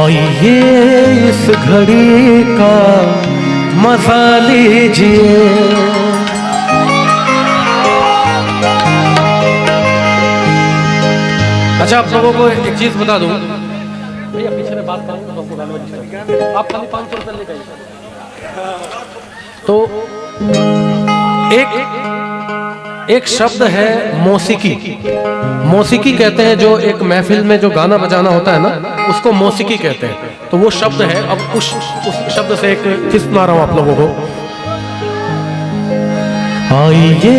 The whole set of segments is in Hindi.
आइए इस घड़ी का मजा लीजिए। अच्छा, आप लोगों को एक चीज बता दूं, भैया पीछे में बात करेंगे तो गाने में आप खाली 500 रुपये ले जाइए। तो एक शब्द है मौसीकी। मौसीकी कहते हैं जो एक महफिल में जो गाना बजाना होता है ना, उसको मौसीकी कहते हैं। तो वो शब्द है। अब उस शब्द से एक किस्त सुना रहा हूं आप लोगों को। आइए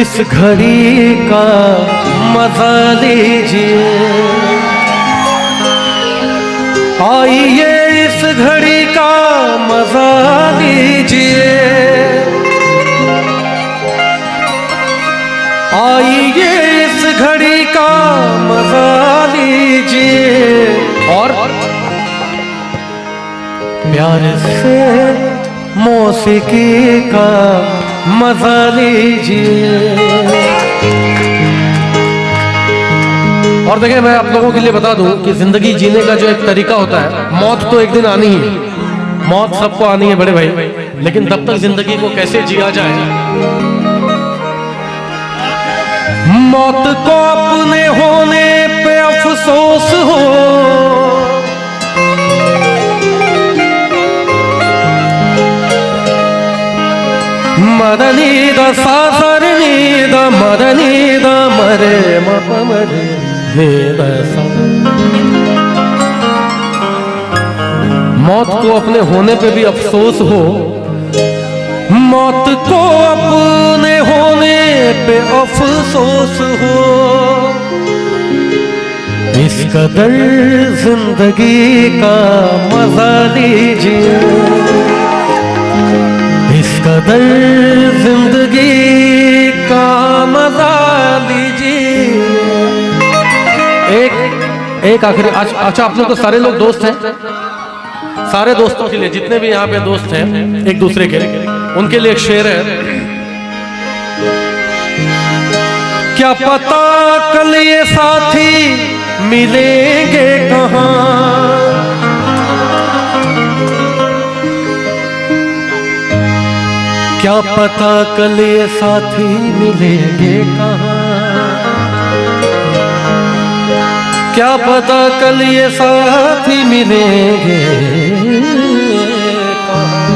इस घड़ी का मजा लीजिए, आइए इस घड़ी का मजा लीजिए, आइए इस घड़ी का मजा लीजिए और प्यार से मौसीकी का मजा लीजिए। और देखिए, मैं आप लोगों के लिए बता दूं कि जिंदगी जीने का जो एक तरीका होता है, मौत तो एक दिन आनी ही है, मौत सबको आनी है बड़े भाई, लेकिन तब तक जिंदगी को कैसे जिया जाए। मौत को अपने होने पे अफसोस हो, मदनी द सासरनी द मदनी द मरे मरे मौत को अपने होने पे भी अफसोस हो, मौत को अपने होने पे अफसोस हो, इस कदर जिंदगी का मजा लीजिए, इस कदर जिंदगी का मजा लीजिए। एक आखिरी। अच्छा, आप लोग तो सारे लोग दोस्त हैं, सारे दोस्तों के लिए, जितने भी यहाँ पे दोस्त हैं एक दूसरे के, उनके लिए एक शेर है। क्या पता कल ये साथी मिलेंगे कहाँ, क्या पता कल ये साथी मिलेंगे कहाँ, क्या पता कल ये साथी मिलेंगे कहाँ,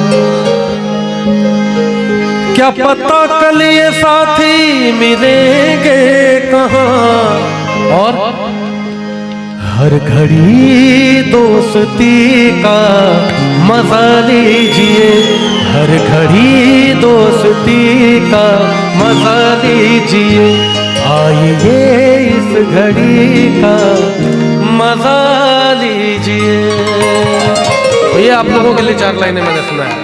क्या पता कल ये साथी मिलेंगे कहाँ। और हर घड़ी दोस्ती का मजा लीजिए, हर घड़ी दोस्ती का मजा लीजिए, आइए इस घड़ी का मजा लीजिए। तो ये आप लोगों के लिए 4 लाइनें मैंने सुना है।